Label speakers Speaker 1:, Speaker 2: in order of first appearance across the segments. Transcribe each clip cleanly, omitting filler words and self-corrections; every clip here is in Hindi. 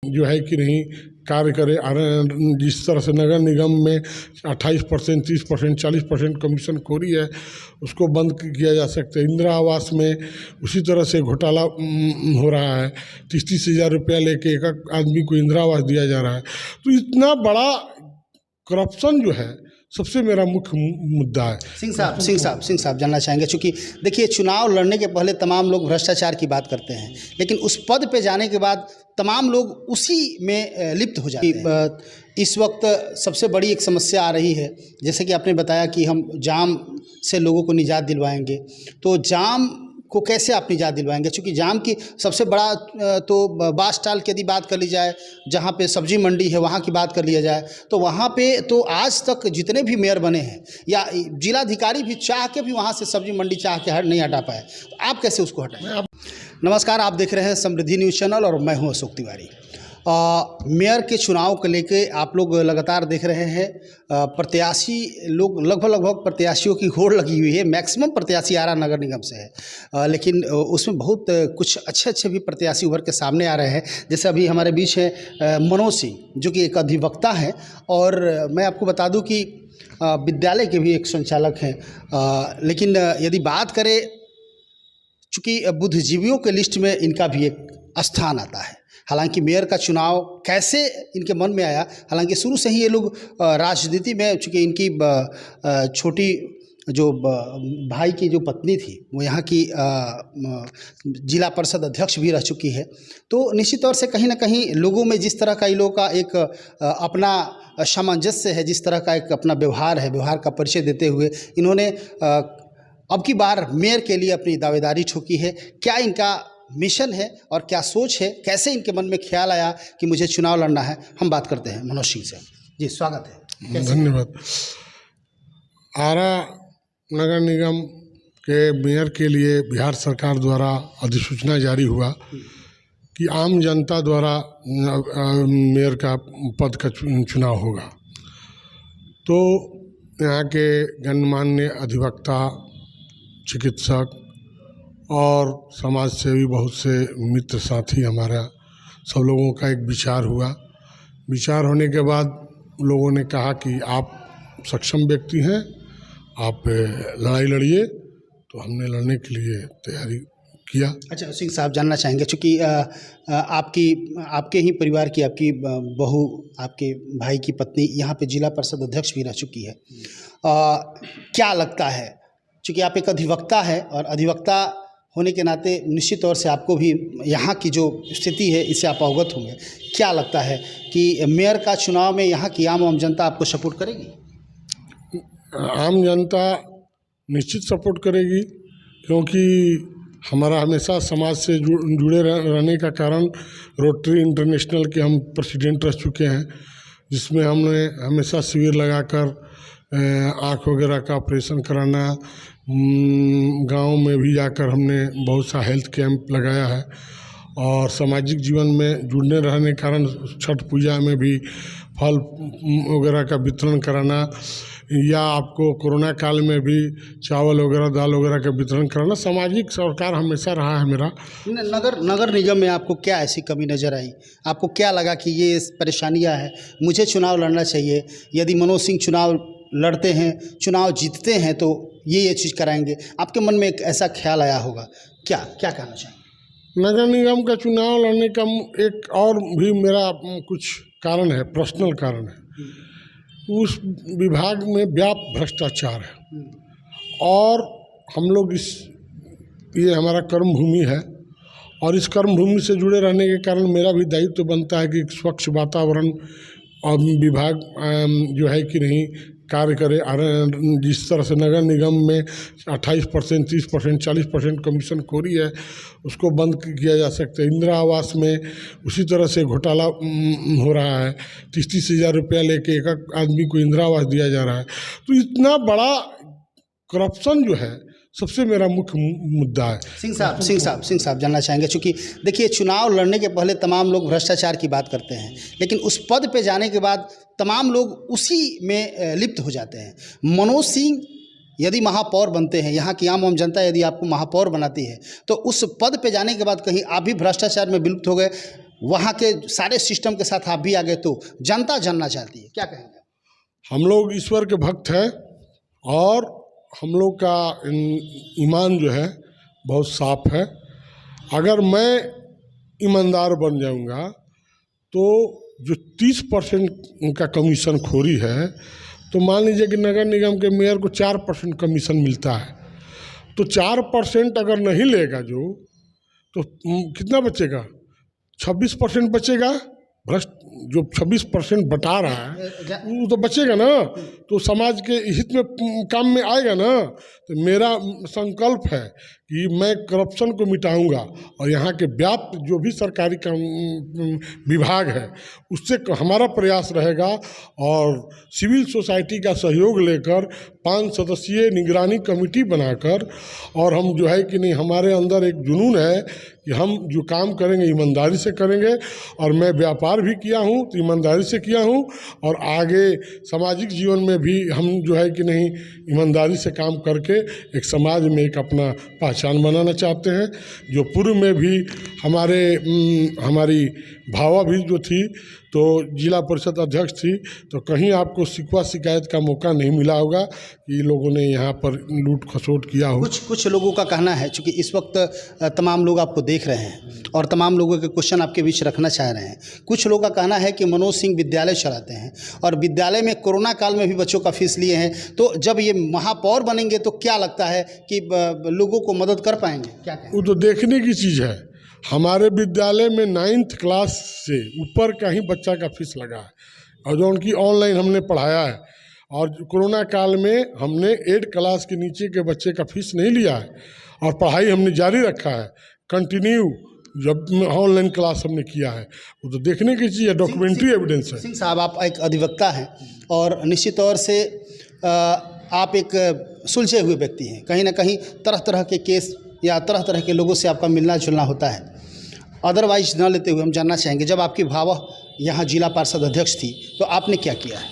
Speaker 1: जो है कि नहीं कार्य करे। जिस तरह से नगर निगम में 28%, 30%, 40% कमीशन खोरी है, उसको बंद किया जा सकता है। इंदिरा आवास में उसी तरह से घोटाला हो रहा है। 30-30 हज़ार रुपया लेके एक आदमी को इंदिरा आवास दिया जा रहा है। तो इतना बड़ा करप्शन जो है सबसे मेरा मुख्य मुद्दा है।
Speaker 2: सिंह साहब जानना चाहेंगे, चूँकि देखिए चुनाव लड़ने के पहले तमाम लोग भ्रष्टाचार की बात करते हैं, लेकिन उस पद पे जाने के बाद तमाम लोग उसी में लिप्त हो जाते हैं। इस वक्त सबसे बड़ी एक समस्या आ रही है, जैसे कि आपने बताया कि हम जाम से लोगों को निजात दिलवाएंगे, तो जाम को कैसे आप निजात दिलवाएंगे? क्योंकि जाम की सबसे बड़ा तो बास टाल की यदि बात कर ली जाए, जहाँ पे सब्जी मंडी है वहाँ की बात कर लिया जाए, तो वहाँ पे तो आज तक जितने भी मेयर बने हैं या जिलाधिकारी भी चाह के भी वहाँ से सब्जी मंडी चाह के नहीं हटा पाए, तो आप कैसे उसको हटाएं? नमस्कार, आप देख रहे हैं समृद्धि न्यूज़ चैनल और मैं हूँ अशोक तिवारी। मेयर के चुनाव को लेके आप लोग लगातार देख रहे हैं, प्रत्याशी लोग लगभग प्रत्याशियों की होड़ लगी हुई है। मैक्सिमम प्रत्याशी आरा नगर निगम से है, लेकिन उसमें बहुत कुछ अच्छे भी प्रत्याशी उभर के सामने आ रहे हैं। जैसे अभी हमारे बीच है मनोज सिंह, जो कि एक अधिवक्ता हैं, और मैं आपको बता दूं कि विद्यालय के भी एक संचालक हैं। लेकिन यदि बात करें, चूँकि बुद्धिजीवियों के लिस्ट में इनका भी एक स्थान आता है। हालांकि मेयर का चुनाव कैसे इनके मन में आया, हालांकि शुरू से ही ये लोग राजनीति में, चूँकि इनकी छोटी जो भाई की जो पत्नी थी वो यहाँ की जिला परिषद अध्यक्ष भी रह चुकी है, तो निश्चित तौर से कहीं ना कहीं लोगों में जिस तरह का इन लोगों का एक अपना सामंजस्य है, जिस तरह का एक अपना व्यवहार है, व्यवहार का परिचय देते हुए इन्होंने अब की बार मेयर के लिए अपनी दावेदारी ठोकी है। क्या इनका मिशन है और क्या सोच है, कैसे इनके मन में ख्याल आया कि मुझे चुनाव लड़ना है, हम बात करते हैं मनोज सिंह से। जी स्वागत है।
Speaker 1: धन्यवाद। आरा नगर निगम के मेयर के लिए बिहार सरकार द्वारा अधिसूचना जारी हुआ कि आम जनता द्वारा मेयर का पद का चुनाव होगा। तो यहाँ के गणमान्य अधिवक्ता, चिकित्सक और समाज सेवी बहुत से मित्र साथी हमारा सब लोगों का एक विचार हुआ। विचार होने के बाद लोगों ने कहा कि आप सक्षम व्यक्ति हैं, आप लड़ाई लड़िए, तो हमने लड़ने के लिए तैयारी किया।
Speaker 2: अच्छा सिंह साहब, जानना चाहेंगे, चूँकि आपके ही परिवार की आपकी बहू, आपके भाई की पत्नी यहाँ पे जिला परिषद अध्यक्ष भी रह चुकी है, क्या लगता है, चूँकि आप एक अधिवक्ता है और अधिवक्ता होने के नाते निश्चित तौर से आपको भी यहाँ की जो स्थिति है इससे आप अवगत होंगे, क्या लगता है कि मेयर का चुनाव में यहाँ की आम जनता आपको सपोर्ट करेगी?
Speaker 1: आम जनता निश्चित सपोर्ट करेगी, क्योंकि हमारा हमेशा समाज से जुड़े रहने का कारण रोटरी इंटरनेशनल के हम प्रेसिडेंट रह चुके हैं, जिसमें हमने हमेशा शिविर लगाकर आँख वगैरह का ऑपरेशन कराना, गांव में भी जाकर हमने बहुत सा हेल्थ कैंप लगाया है, और सामाजिक जीवन में जुड़ने रहने के कारण छठ पूजा में भी फल वगैरह का वितरण कराना, या आपको कोरोना काल में भी चावल वगैरह, दाल वगैरह का वितरण कराना, सामाजिक सरकार हमेशा रहा है मेरा।
Speaker 2: नगर निगम में आपको क्या ऐसी कमी नज़र आई? आपको क्या लगा कि ये परेशानियां हैं, मुझे चुनाव लड़ना चाहिए, यदि मनोज सिंह चुनाव लड़ते हैं, चुनाव जीतते हैं, तो ये चीज़ कराएंगे? आपके मन में एक ऐसा ख्याल आया होगा, क्या कहना चाहिए?
Speaker 1: नगर निगम का चुनाव लड़ने का एक और भी मेरा कुछ कारण है, पर्सनल कारण है। उस विभाग में व्यापक भ्रष्टाचार है, और हम लोग ये हमारा कर्म भूमि है, और इस कर्म भूमि से जुड़े रहने के कारण मेरा भी दायित्व बनता है कि स्वच्छ वातावरण और विभाग जो है कि नहीं कार्य करे। जिस तरह से नगर निगम में 28%, 30%, 40% कमीशन खोरी है, उसको बंद किया जा सकता है। इंदिरा आवास में उसी तरह से घोटाला हो रहा है। 30-30 हज़ार रुपया लेके एक आदमी को इंदिरा आवास दिया जा रहा है। तो इतना बड़ा करप्शन जो है सबसे मेरा मुख्य मुद्दा है।
Speaker 2: सिंह साहब जानना चाहेंगे, चूँकि देखिए चुनाव लड़ने के पहले तमाम लोग भ्रष्टाचार की बात करते हैं, लेकिन उस पद पे जाने के बाद तमाम लोग उसी में लिप्त हो जाते हैं। मनोज सिंह यदि महापौर बनते हैं, यहाँ की आम जनता यदि आपको महापौर बनाती है, तो उस पद पे जाने के बाद कहीं आप भी भ्रष्टाचार में विलुप्त हो गए, वहाँ के सारे सिस्टम के साथ आप भी आ गए, तो जनता जानना चाहती है, क्या कहेंगे?
Speaker 1: हम लोग ईश्वर के भक्त हैं और हम लोग का ईमान जो है बहुत साफ है। अगर मैं ईमानदार बन जाऊंगा तो जो 30% का कमीशन खोरी है, तो मान लीजिए कि नगर निगम के मेयर को 4% कमीशन मिलता है, तो 4% अगर नहीं लेगा तो कितना बचेगा? 26% बचेगा। भ्रष्ट जो 26% बटा रहा है वो तो बचेगा ना, तो समाज के हित में काम में आएगा ना। तो मेरा संकल्प है कि मैं करप्शन को मिटाऊंगा और यहाँ के व्याप्त जो भी सरकारी काम विभाग है उससे हमारा प्रयास रहेगा, और सिविल सोसाइटी का सहयोग लेकर 5 सदस्यीय निगरानी कमेटी बनाकर, और हम जो है कि नहीं, हमारे अंदर एक जुनून है कि हम जो काम करेंगे ईमानदारी से करेंगे। और मैं व्यापार भी किया हूँ तो ईमानदारी से किया हूँ, और आगे सामाजिक जीवन में भी हम जो है कि नहीं ईमानदारी से काम करके एक समाज में एक अपना पहचान बनाना चाहते हैं। जो पूर्व में भी हमारी भावा भी जो थी तो जिला परिषद अध्यक्ष थी, तो कहीं आपको शिकवा शिकायत का मौका नहीं मिला होगा कि लोगों ने यहाँ पर लूट खसोट किया हो।
Speaker 2: कुछ लोगों का कहना है, चूँकि इस वक्त तमाम लोग आपको देख रहे हैं और तमाम लोगों के क्वेश्चन आपके बीच रखना चाह रहे हैं, कुछ लोगों का कहना है कि मनोज सिंह विद्यालय चलाते हैं और विद्यालय में कोरोना काल में भी बच्चों का फीस लिए हैं, तो जब ये महापौर बनेंगे तो क्या लगता है कि लोगों को मदद कर पाएंगे? क्या कहें?
Speaker 1: वो तो देखने की चीज़ है। हमारे विद्यालय में 9th क्लास से ऊपर का ही बच्चा का फीस लगा है, और जो उनकी ऑनलाइन हमने पढ़ाया है, और कोरोना काल में हमने 8 क्लास के नीचे के बच्चे का फीस नहीं लिया है, और पढ़ाई हमने जारी रखा है कंटिन्यू। जब ऑनलाइन क्लास हमने किया है, वो तो देखने की चीज़ है, डॉक्यूमेंट्री एविडेंस है।
Speaker 2: सिंह साहब, आप एक अधिवक्ता हैं और निश्चित तौर से आप एक सुलझे हुए व्यक्ति हैं। कहीं ना कहीं तरह तरह के केस या तरह तरह के लोगों से आपका मिलना जुलना होता है। अदरवाइज न लेते हुए हम जानना चाहेंगे, जब आपकी भावा यहाँ जिला पार्षद अध्यक्ष थी तो आपने क्या किया है?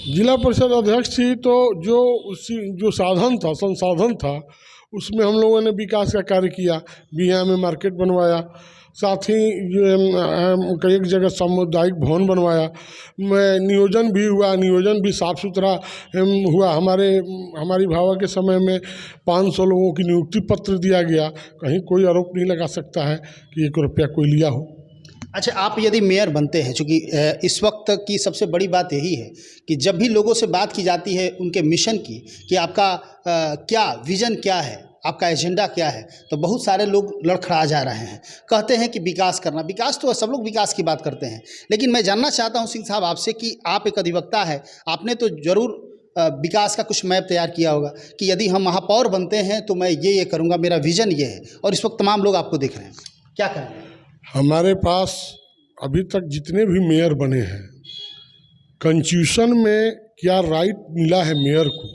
Speaker 1: जिला परिषद अध्यक्ष थी तो जो साधन था, संसाधन था, उसमें हम लोगों ने विकास का कार्य किया। बिहार में मार्केट बनवाया, साथ ही कई एक जगह सामुदायिक भवन बनवाया। नियोजन भी हुआ, नियोजन भी साफ़ सुथरा हुआ। हमारी भावा के समय में 500 लोगों की नियुक्ति पत्र दिया गया। कहीं कोई आरोप नहीं लगा सकता है कि 1 रुपया कोई लिया हो।
Speaker 2: अच्छा, आप यदि मेयर बनते हैं, चूँकि इस वक्त की सबसे बड़ी बात यही है कि जब भी लोगों से बात की जाती है उनके मिशन की, कि आपका क्या विज़न क्या है, आपका एजेंडा क्या है, तो बहुत सारे लोग लड़खड़ा जा रहे हैं, कहते हैं कि विकास करना। विकास तो सब लोग विकास की बात करते हैं, लेकिन मैं जानना चाहता हूं सिंह साहब आपसे कि आप एक अधिवक्ता है, आपने तो ज़रूर विकास का कुछ मैप तैयार किया होगा कि यदि हम महापौर बनते हैं तो मैं ये करूँगा, मेरा विज़न ये है, और इस वक्त तमाम लोग आपको देख रहे हैं, क्या करेंगे?
Speaker 1: हमारे पास अभी तक जितने भी मेयर बने हैं, कॉन्स्टिट्यूशन में क्या राइट मिला है मेयर को,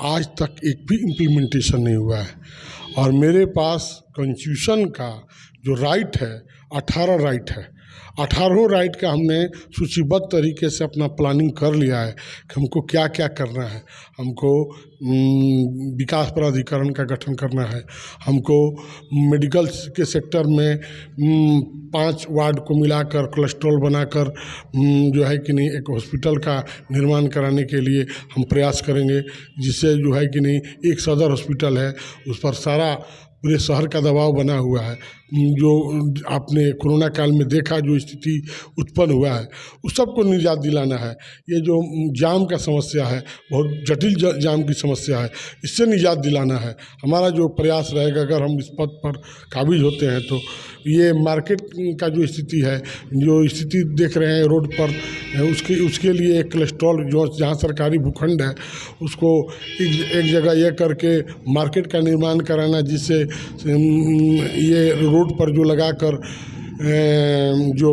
Speaker 1: आज तक एक भी इम्प्लीमेंटेशन नहीं हुआ है। और मेरे पास कॉन्स्टिट्यूशन का जो राइट है, 18 राइट है। 18 राइट का हमने सूचीबद्ध तरीके से अपना प्लानिंग कर लिया है कि हमको क्या क्या करना है। हमको विकास प्राधिकरण का गठन करना है, हमको मेडिकल के सेक्टर में 5 वार्ड को मिलाकर क्लस्टर बनाकर जो है कि नहीं एक हॉस्पिटल का निर्माण कराने के लिए हम प्रयास करेंगे, जिससे जो है कि नहीं एक सदर हॉस्पिटल है, उस पर सारा पूरे शहर का दबाव बना हुआ है। जो आपने कोरोना काल में देखा जो स्थिति उत्पन्न हुआ है, उस सब को निजात दिलाना है। ये जो जाम का समस्या है, बहुत जटिल जाम की समस्या है, इससे निजात दिलाना है। हमारा जो प्रयास रहेगा, अगर हम इस पद पर काबिज होते हैं तो ये मार्केट का जो स्थिति है, जो स्थिति देख रहे हैं रोड पर, उसके लिए एक क्लस्टर जो जहाँ सरकारी भूखंड है उसको एक जगह ये करके मार्केट का निर्माण कराना, जिससे ये रोड पर जो लगाकर जो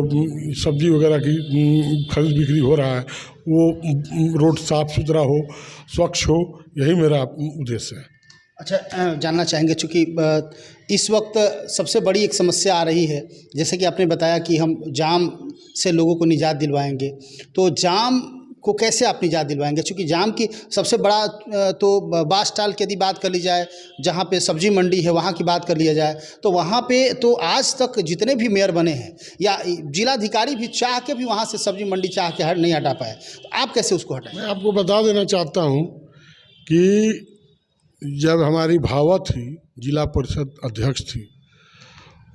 Speaker 1: सब्जी वगैरह की खरीद बिक्री हो रहा है वो रोड साफ़ सुथरा हो, स्वच्छ हो, यही मेरा उद्देश्य है।
Speaker 2: अच्छा, जानना चाहेंगे, चूँकि इस वक्त सबसे बड़ी एक समस्या आ रही है, जैसे कि आपने बताया कि हम जाम से लोगों को निजात दिलवाएंगे, तो जाम को कैसे आप निजात दिलवाएंगे? चूँकि जाम की सबसे बड़ा तो बासटाल की यदि बात कर ली जाए, जहाँ पे सब्जी मंडी है वहाँ की बात कर लिया जाए, तो वहाँ पे तो आज तक जितने भी मेयर बने हैं या जिलाधिकारी भी चाह के भी वहाँ से सब्जी मंडी चाह के नहीं हटा पाए, तो आप कैसे उसको हटाएं?
Speaker 1: मैं आपको बता देना चाहता हूँ कि जब हमारी भावा थी जिला परिषद अध्यक्ष थी,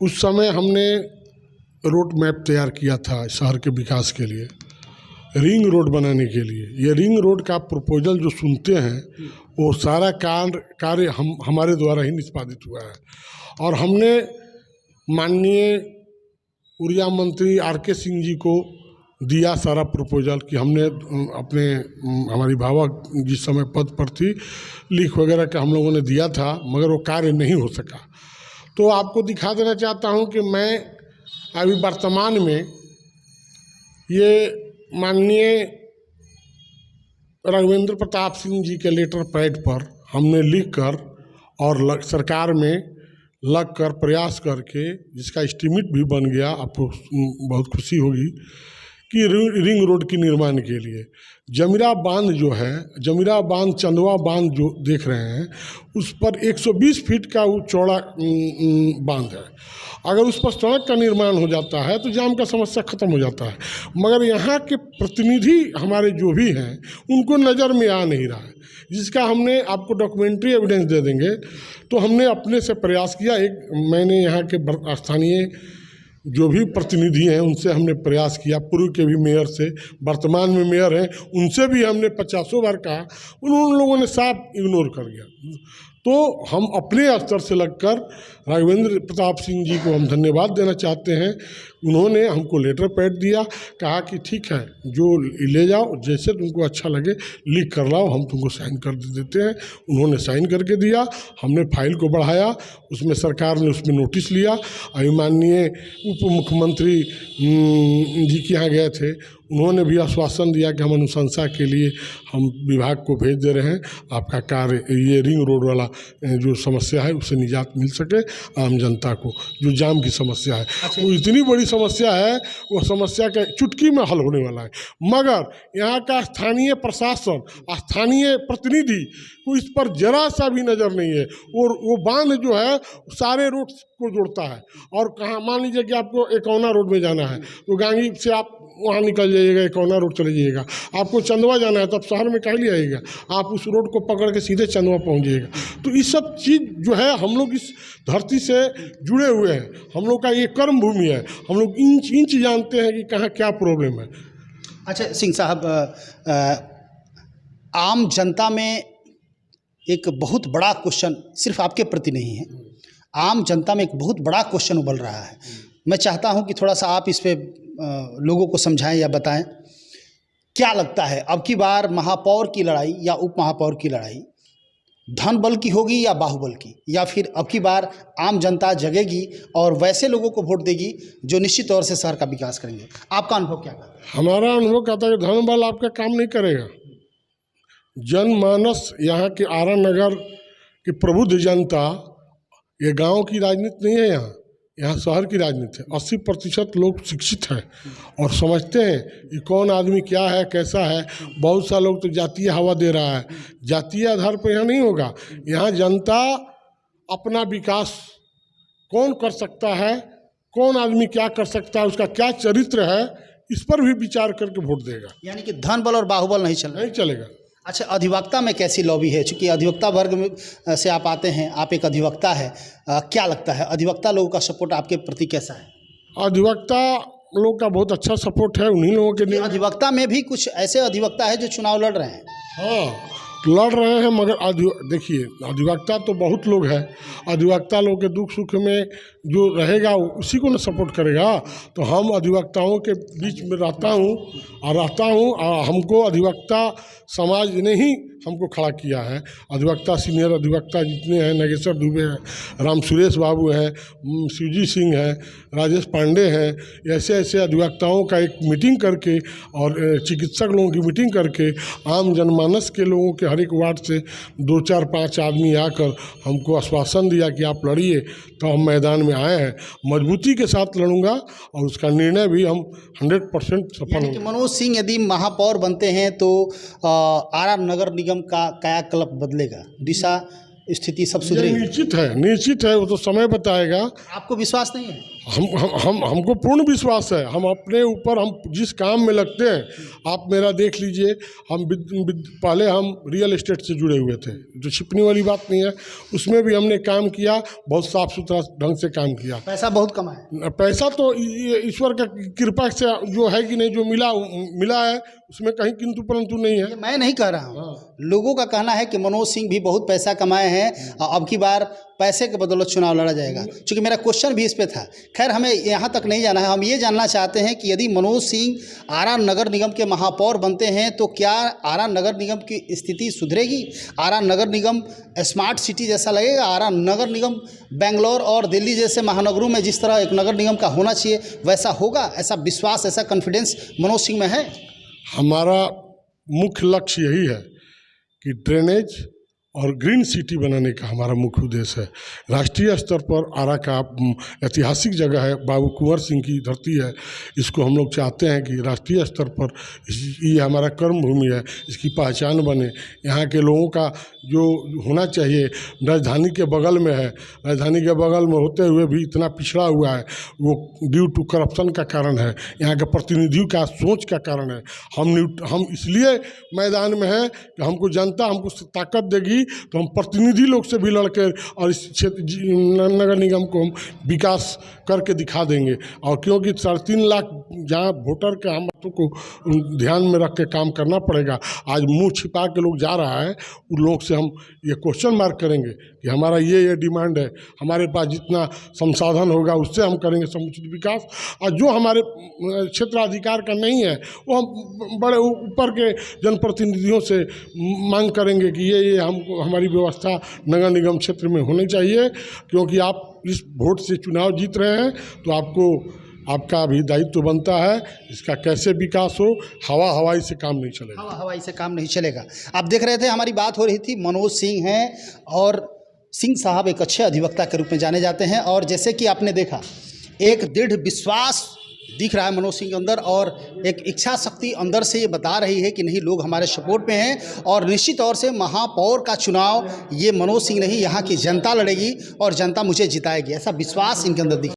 Speaker 1: उस समय हमने रोड मैप तैयार किया था शहर के विकास के लिए, रिंग रोड बनाने के लिए। ये रिंग रोड का प्रपोजल जो सुनते हैं वो सारा कार्य हमारे द्वारा ही निष्पादित हुआ है। और हमने माननीय ऊर्जा मंत्री आर.के. सिंह जी को दिया सारा प्रपोजल कि हमने अपने हमारी भावा जिस समय पद पर थी लिख वगैरह का हम लोगों ने दिया था, मगर वो कार्य नहीं हो सका। तो आपको दिखा देना चाहता हूँ कि मैं अभी वर्तमान में ये माननीय राघवेंद्र प्रताप सिंह जी के लेटर पैड पर हमने लिखकर और सरकार में लगकर प्रयास करके, जिसका एस्टीमेट भी बन गया, आपको बहुत खुशी होगी, कि रिंग रोड के निर्माण के लिए जमीरा बांध जो है, जमीरा बांध चंदवा बांध जो देख रहे हैं, उस पर 120 फीट का वो चौड़ा बांध है। अगर उस पर सड़क का निर्माण हो जाता है तो जाम का समस्या ख़त्म हो जाता है। मगर यहाँ के प्रतिनिधि हमारे जो भी हैं उनको नज़र में आ नहीं रहा है, जिसका हमने आपको डॉक्यूमेंट्री एविडेंस दे देंगे। तो हमने अपने से प्रयास किया, मैंने यहाँ के स्थानीय जो भी प्रतिनिधि हैं उनसे हमने प्रयास किया, पूर्व के भी मेयर से, वर्तमान में मेयर हैं उनसे भी हमने 50 बार कहा, उन लोगों ने साफ इग्नोर कर दिया। तो हम अपने स्तर से लगकर राघवेंद्र प्रताप सिंह जी को हम धन्यवाद देना चाहते हैं। उन्होंने हमको लेटर पैड दिया, कहा कि ठीक है जो ले जाओ, जैसे तुमको अच्छा लगे लिख कर लाओ, हम तुमको साइन कर देते हैं। उन्होंने साइन करके दिया, हमने फाइल को बढ़ाया, उसमें सरकार ने उसमें नोटिस लिया। अभी माननीय उप मुख्यमंत्री जी के यहाँ गए थे, उन्होंने भी आश्वासन दिया कि हम अनुशंसा के लिए हम विभाग को भेज दे रहे हैं, आपका कार्य ये रिंग रोड वाला जो समस्या है उससे निजात मिल सके आम जनता को, जो जाम की समस्या है। वो इतनी बड़ी समस्या है, वो समस्या का चुटकी में हल होने वाला है। मगर यहाँ का स्थानीय प्रशासन, स्थानीय प्रतिनिधि को इस पर जरा सा भी नज़र नहीं है। और वो बांध जो है सारे रोड को जोड़ता है। और कहाँ मान लीजिए कि आपको एकौना रोड में जाना है तो गांगी से आप वहाँ निकल जाइएगा, एकौना रोड चले जाइएगा। आपको चंदवा जाना है तो आप शहर में कहीं ले आइएगा, आप उस रोड को पकड़ के सीधे चंदवा पहुँच जाइएगा। तो ये सब चीज़ जो है हम लोग इस धरती से जुड़े हुए हैं, हम लोग का ये कर्म भूमि है, हम लोग इंच इंच जानते हैं कि कहाँ क्या प्रॉब्लम है।
Speaker 2: अच्छा सिंह साहब, आम जनता में एक बहुत बड़ा क्वेश्चन सिर्फ आपके प्रति नहीं है, आम जनता में एक बहुत बड़ा क्वेश्चन उबल रहा है। मैं चाहता हूं कि थोड़ा सा आप इस पे लोगों को समझाएं या बताएं, क्या लगता है अब की बार महापौर की लड़ाई या उप महापौर की लड़ाई धन बल की होगी या बाहुबल की, या फिर अब की बार आम जनता जगेगी और वैसे लोगों को वोट देगी जो निश्चित तौर से शहर का विकास करेंगे? आपका अनुभव क्या कहता है?
Speaker 1: हमारा अनुभव कहता है कि धन बल आपका काम नहीं करेगा। जनमानस, यहाँ के आरा नगर की प्रबुद्ध जनता, ये गांव की राजनीति नहीं है, यहाँ शहर की राजनीति है। 80% लोग शिक्षित हैं और समझते हैं कि कौन आदमी क्या है कैसा है। बहुत सा लोग तो जातीय हवा दे रहा है, जातीय आधार पर यहाँ नहीं होगा। यहाँ जनता अपना विकास कौन कर सकता है, कौन आदमी क्या कर सकता है, उसका क्या चरित्र है, इस पर भी विचार करके वोट देगा।
Speaker 2: यानी कि धन बल और बाहुबल नहीं
Speaker 1: चलेगा।
Speaker 2: अच्छा, अधिवक्ता में कैसी लॉबी है? चूँकि अधिवक्ता वर्ग में से आप आते हैं, आप एक अधिवक्ता है, क्या लगता है अधिवक्ता लोगों का सपोर्ट आपके प्रति कैसा है? अधिवक्ता
Speaker 1: लोग का बहुत अच्छा सपोर्ट है। उन्हीं लोगों के लिए
Speaker 2: अधिवक्ता में भी कुछ ऐसे अधिवक्ता है जो चुनाव लड़ रहे हैं।
Speaker 1: हाँ, लड़ रहे हैं, मगर देखिए अधिवक्ता तो बहुत लोग हैं। अधिवक्ता लोग के दुख सुख में जो रहेगा उसी को ना सपोर्ट करेगा। तो हम अधिवक्ताओं के बीच में रहता हूँ और हमको अधिवक्ता समाज ने ही हमको खड़ा किया है। अधिवक्ता सीनियर अधिवक्ता जितने हैं, नागेश्वर दुबे हैं, राम सुरेश बाबू हैं, शिवजी सिंह हैं, राजेश पांडे हैं, ऐसे ऐसे अधिवक्ताओं का एक मीटिंग करके और चिकित्सक लोगों की मीटिंग करके आम जनमानस के लोगों के हर एक वार्ड से 2, 4, 5 आदमी आकर हमको आश्वासन दिया कि आप लड़िए, तो हम मैदान में आए हैं। मजबूती के साथ लड़ूंगा और उसका निर्णय भी हम 100% सफल
Speaker 2: यानी कि
Speaker 1: होंगे।
Speaker 2: मनोज सिंह यदि महापौर बनते हैं तो आरा नगर निगम का कायाकल्प बदलेगा, दिशा स्थिति सब
Speaker 1: ये
Speaker 2: सुधरेगी।
Speaker 1: निश्चित है, वो तो समय बताएगा।
Speaker 2: आपको विश्वास नहीं है?
Speaker 1: हमको पूर्ण विश्वास है। हम अपने ऊपर, हम जिस काम में लगते हैं, आप मेरा देख लीजिए, हम पहले हम रियल एस्टेट से जुड़े हुए थे, जो छिपने वाली बात नहीं है, उसमें भी हमने काम किया, बहुत साफ सुथरा ढंग से काम किया।
Speaker 2: पैसा बहुत कमाए?
Speaker 1: पैसा तो ईश्वर का कृपा से जो है कि नहीं, जो मिला है उसमें कहीं किंतु परंतु नहीं है।
Speaker 2: ये मैं नहीं कह रहा हूँ, लोगों का कहना है कि मनोज सिंह भी बहुत पैसा कमाए हैं और अब की बार पैसे के बदौलत चुनाव लड़ा जाएगा। क्योंकि मेरा क्वेश्चन भी इस पे था। खैर, हमें यहाँ तक नहीं जाना है, हम ये जानना चाहते हैं कि यदि मनोज सिंह आरा नगर निगम के महापौर बनते हैं तो क्या आरा नगर निगम की स्थिति सुधरेगी? आरा नगर निगम स्मार्ट सिटी जैसा लगेगा? आरा नगर निगम बेंगलोर और दिल्ली जैसे महानगरों में जिस तरह एक नगर निगम का होना चाहिए वैसा होगा? ऐसा विश्वास, ऐसा कॉन्फिडेंस मनोज सिंह में है? हमारा
Speaker 1: मुख्य लक्ष्य यही है कि ड्रेनेज और ग्रीन सिटी बनाने का हमारा मुख्य उद्देश्य है। राष्ट्रीय स्तर पर आरा का ऐतिहासिक जगह है, बाबू कुंवर सिंह की धरती है। इसको हम लोग चाहते हैं कि राष्ट्रीय स्तर पर ये हमारा कर्म भूमि है, इसकी पहचान बने। यहाँ के लोगों का जो होना चाहिए, राजधानी के बगल में है, राजधानी के बगल में होते हुए भी इतना पिछड़ा हुआ है, वो ड्यू टू करप्शन का कारण है, यहाँ के प्रतिनिधियों का सोच का कारण है। हम इसलिए मैदान में हैं कि हमको जनता हमको ताकत देगी तो हम प्रतिनिधि लोग से भी लड़कर और इस क्षेत्र नगर निगम को हम विकास करके दिखा देंगे। और क्योंकि 3.5 लाख जहाँ वोटर के हम को ध्यान में रख के काम करना पड़ेगा। आज मुंह छिपा के लोग जा रहा है, उन लोग से हम ये क्वेश्चन मार्क करेंगे कि हमारा ये डिमांड है, हमारे पास जितना संसाधन होगा उससे हम करेंगे समुचित विकास। और जो हमारे क्षेत्राधिकार का नहीं है वो हम बड़े ऊपर के जनप्रतिनिधियों से मांग करेंगे कि ये हमको हमारी व्यवस्था नगर निगम क्षेत्र में होनी चाहिए। क्योंकि आप इस वोट से चुनाव जीत रहे हैं तो आपका भी दायित्व बनता है इसका कैसे विकास हो। हवाई से काम नहीं चलेगा।
Speaker 2: हवाई से काम नहीं चलेगा। आप देख रहे थे, हमारी बात हो रही थी। मनोज सिंह हैं और सिंह साहब एक अच्छे अधिवक्ता के रूप में जाने जाते हैं और जैसे कि आपने देखा, एक दृढ़ विश्वास दिख रहा है मनोज सिंह के अंदर और एक इच्छा शक्ति अंदर से ये बता रही है कि नहीं, लोग हमारे सपोर्ट में हैं। और निश्चित तौर से महापौर का चुनाव ये मनोज सिंह नहीं, यहाँ की जनता लड़ेगी और जनता मुझे जिताएगी, ऐसा विश्वास इनके अंदर दिख